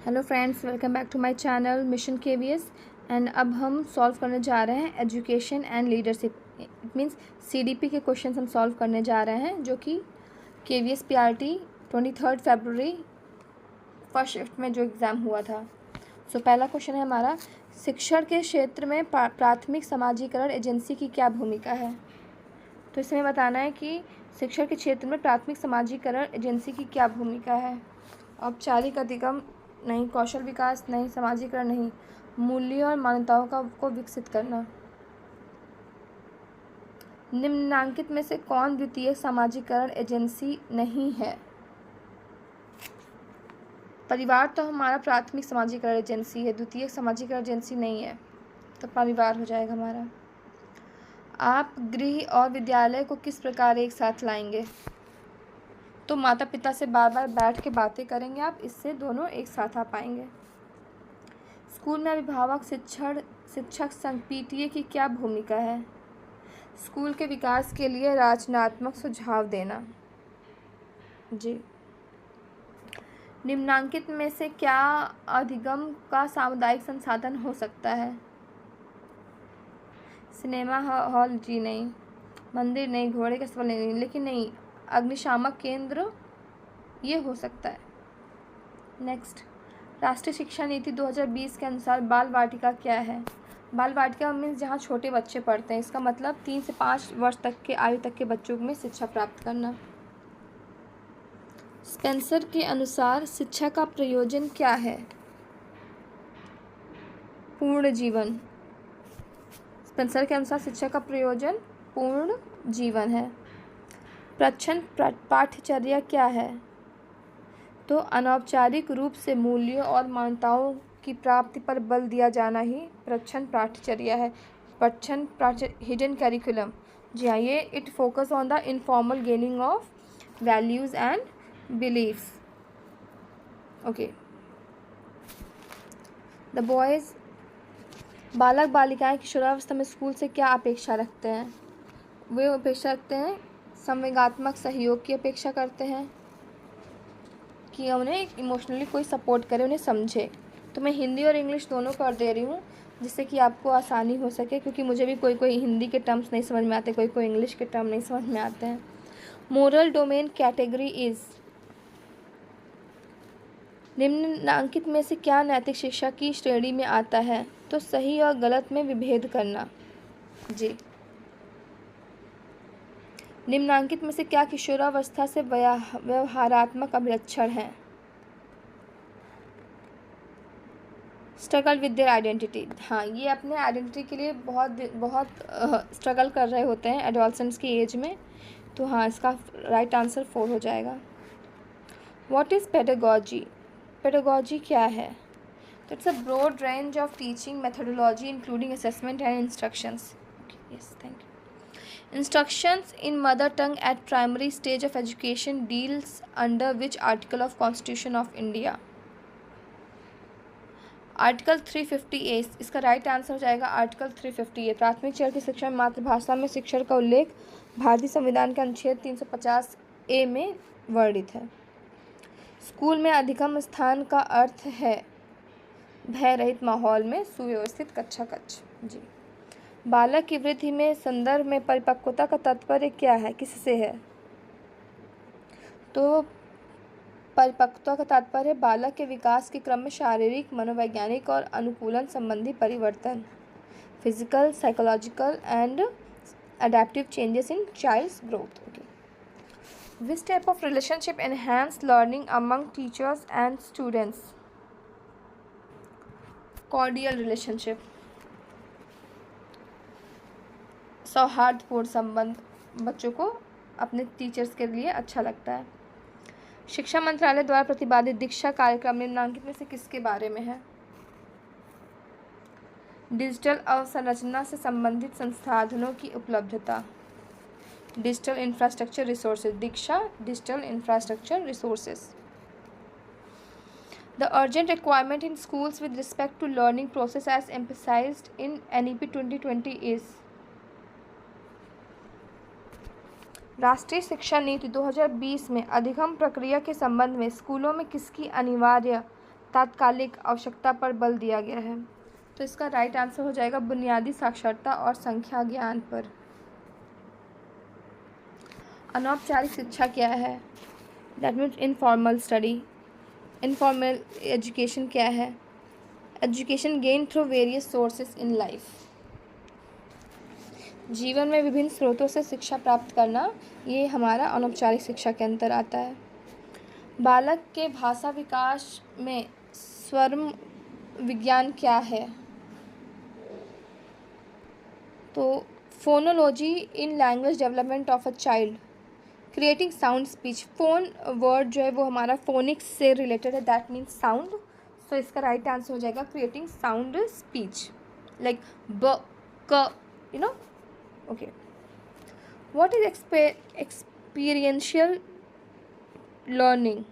Hello friends, welcome back to my channel mission KVS. And अब हम solve करने जा रहे हैं education and leadership. It means CDP के क्वेश्चंस हम सॉल्व करने जा रहे हैं, जो कि केवीएस पीआरटी 23 फरवरी फर्स्ट शिफ्ट में जो एग्ज़ाम हुआ था। पहला क्वेश्चन है हमारा, शिक्षण के क्षेत्र में प्राथमिक समाजीकरण एजेंसी की क्या भूमिका है। तो इसमें बताना है कि शिक्षण के क्षेत्र में प्राथमिक समाजीकरण एजेंसी की क्या भूमिका है। औपचारिक अधिगम नहीं, कौशल विकास नहीं, समाजीकरण नहीं, मूल्यों और मान्यताओं को विकसित करना। निम्नलिखित में से कौन द्वितीयक समाजीकरण एजेंसी नहीं है। परिवार तो हमारा प्राथमिक समाजीकरण एजेंसी है, द्वितीयक समाजीकरण एजेंसी नहीं है, तो परिवार हो जाएगा हमारा। आप गृह और विद्यालय को किस प्रकार एक साथ लाएंगे। तो माता पिता से बार बार बैठ के बातें करेंगे आप, इससे दोनों एक साथ आ पाएंगे। स्कूल में अभिभावक शिक्षक संघ पीटीए की क्या भूमिका है। स्कूल के विकास के लिए रचनात्मक सुझाव देना। जी। निम्नलिखित में से क्या अधिगम का सामुदायिक संसाधन हो सकता है। सिनेमा हॉल जी नहीं, मंदिर नहीं, घोड़े का सवाल नहीं, लेकिन नहीं, अग्निशामक केंद्र ये हो सकता है। नेक्स्ट, राष्ट्रीय शिक्षा नीति 2020 के अनुसार बाल वाटिका क्या है। बाल वाटिका मीन्स जहाँ छोटे बच्चे पढ़ते हैं, इसका मतलब 3 से 5 वर्ष तक के आयु तक के बच्चों में शिक्षा प्राप्त करना। स्पेंसर के अनुसार शिक्षा का प्रयोजन क्या है। पूर्ण जीवन। स्पेंसर के अनुसार शिक्षा का प्रयोजन पूर्ण जीवन है। प्रच्छन्न पाठ्यचर्या क्या है। तो अनौपचारिक रूप से मूल्यों और मान्यताओं की प्राप्ति पर बल दिया जाना ही प्रच्छन्न पाठ्यचर्या है। हिडन करिकुलम, जी हाँ, ये it focus on the informal gaining of values and beliefs. Okay. The boys, बालक बालिकाएं किशोरावस्था में स्कूल से क्या अपेक्षा रखते हैं। वे अपेक्षा रखते हैं, संवेगात्मक सहयोग की अपेक्षा करते हैं कि उन्हें इमोशनली कोई सपोर्ट करे, उन्हें समझे। तो मैं हिंदी और इंग्लिश दोनों कर दे रही हूँ, जिससे कि आपको आसानी हो सके, क्योंकि मुझे भी कोई हिंदी के टर्म्स नहीं समझ में आते, कोई इंग्लिश के टर्म नहीं समझ में आते हैं। मोरल डोमेन कैटेगरी इज़, निम्नलिखित में से क्या नैतिक शिक्षा की श्रेणी में आता है। तो सही और गलत में विभेद करना। जी। निम्नलिखित में से क्या किशोरावस्था से व्यवहारात्मक अभिलक्षण है। स्ट्रगल विद देयर आइडेंटिटी, हाँ, ये अपने आइडेंटिटी के लिए बहुत स्ट्रगल कर रहे होते हैं एडोलसेंस की एज में। तो हाँ, इसका राइट आंसर 4 हो जाएगा। What is pedagogy. पेडागॉजी क्या है। तो it's a broad range of teaching methodology including assessment and instructions. Yes, thank you. Instructions in mother tongue at primary stage of education deals under which article of Constitution of India? Article 350A, इसका right answer हो जाएगा article 350A। प्राथमिक चरण की शिक्षा में मातृभाषा में शिक्षण का उल्लेख भारतीय संविधान के अनुच्छेद 350A में वर्णित है। स्कूल में अधिगम स्थान का अर्थ है भय रहित माहौल में सुव्यवस्थित कक्षा कक्ष। जी। बालक की वृद्धि में संदर्भ में परिपक्वता का तात्पर्य क्या है, किससे है। तो परिपक्वता का तात्पर्य बालक के विकास के क्रम में शारीरिक, मनोवैज्ञानिक और अनुकूलन संबंधी परिवर्तन, physical, psychological and adaptive changes in child's growth. Okay. Which type of relationship enhance learning among teachers and students. Cordial relationship, सौहार्दपूर्ण संबंध बच्चों को अपने टीचर्स के लिए अच्छा लगता है। शिक्षा मंत्रालय द्वारा प्रतिपादित दीक्षा कार्यक्रम निम्नलिखित में से किसके बारे में है। डिजिटल अवसंरचना से संबंधित संसाधनों की उपलब्धता, digital infrastructure resources. Diksha digital infrastructure resources. The urgent requirement in schools with respect to learning process as emphasised in NEP 2020 is. राष्ट्रीय शिक्षा नीति 2020 में अधिगम प्रक्रिया के संबंध में स्कूलों में किसकी अनिवार्य तात्कालिक आवश्यकता पर बल दिया गया है। तो इसका राइट आंसर हो जाएगा बुनियादी साक्षरता और संख्या ज्ञान पर। अनौपचारिक शिक्षा क्या है? That means informal study. Informal education क्या है? Education gain through various sources in life. जीवन में विभिन्न स्रोतों से शिक्षा प्राप्त करना, ये हमारा अनौपचारिक शिक्षा के अंतर आता है। बालक के भाषा विकास में स्वर विज्ञान क्या है? तो phonology in language development of a child, creating sound speech. Phone word जो है वो हमारा फोनिक्स से रिलेटेड है, दैट मीन्स साउंड। सो इसका राइट आंसर हो जाएगा क्रिएटिंग साउंड स्पीच, लाइक ब क, you know. Okay, what is experiential learning?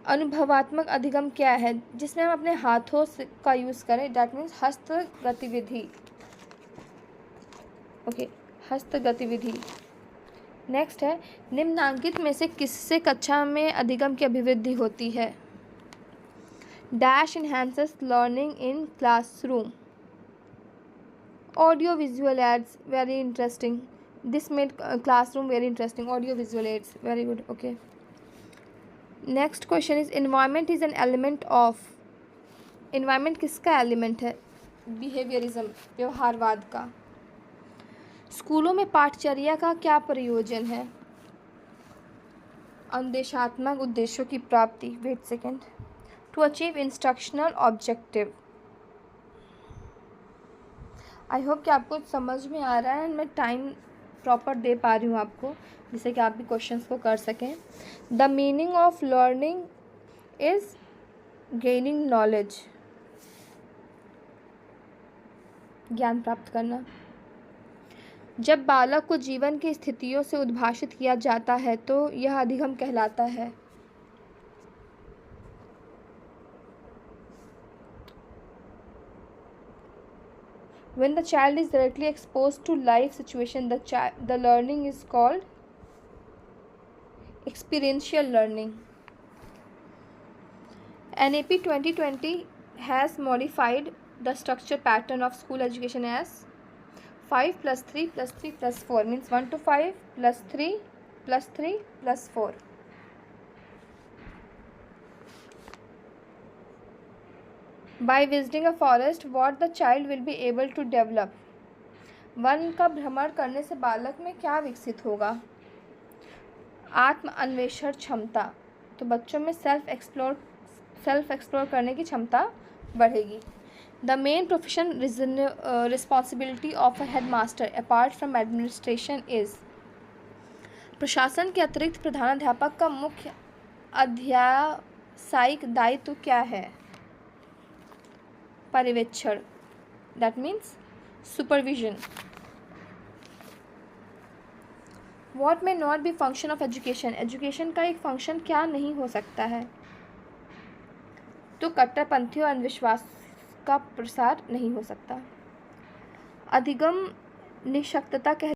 अनुभवात्मक अधिगम क्या है? जिसमें हम अपने हाथों से का यूज़ करें, दैट मीन्स हस्त गतिविधि। ओके, हस्त गतिविधि। नेक्स्ट है, निम्नांकित में से किससे कक्षा में अधिगम की अभिवृद्धि होती है? Dash enhances learning in classroom. Audio visual aids very interesting, this made classroom very interesting. Audio visual aids, very good. Okay, next question is environment is an element of. Environment किसका एलिमेंट है? Behaviourism, व्यवहारवाद का। स्कूलों में पाठचर्या का क्या प्रयोजन है? अनुदेशात्मक उद्देश्यों की प्राप्ति। Wait second. To achieve instructional objective. I hope कि आपको समझ में आ रहा है एंड मैं टाइम प्रॉपर दे पा रही हूँ आपको, जिससे कि आप भी क्वेश्चंस को कर सकें। The meaning of learning is gaining knowledge, ज्ञान प्राप्त करना। जब बालक को जीवन की स्थितियों से उद्भाषित किया जाता है तो यह अधिगम कहलाता है। When the child is directly exposed to life situation, the learning is called experiential learning. NAP 2020 has modified the structure pattern of school education as 5 plus 3 plus 3 plus 4, means 1 to 5 plus 3 plus 3 plus 4. By visiting a forest, what the child will be able to develop? One का भ्रमण करने से बालक में क्या विकसित होगा? आत्म अन्वेषण क्षमता, तो बच्चों में सेल्फ एक्सप्लोर करने की क्षमता बढ़ेगी। The main profession responsibility of a headmaster apart from administration is। प्रशासन के अतिरिक्त प्रधानाध्यापक का मुख्य अध्यापनिक दायित्व क्या है? पर्यवेक्षण, that means supervision. What may not be function of education? Education का एक फंक्शन क्या नहीं हो सकता है? तो कट्टरपंथी और अंधविश्वास का प्रसार नहीं हो सकता। अधिगम निःशक्तता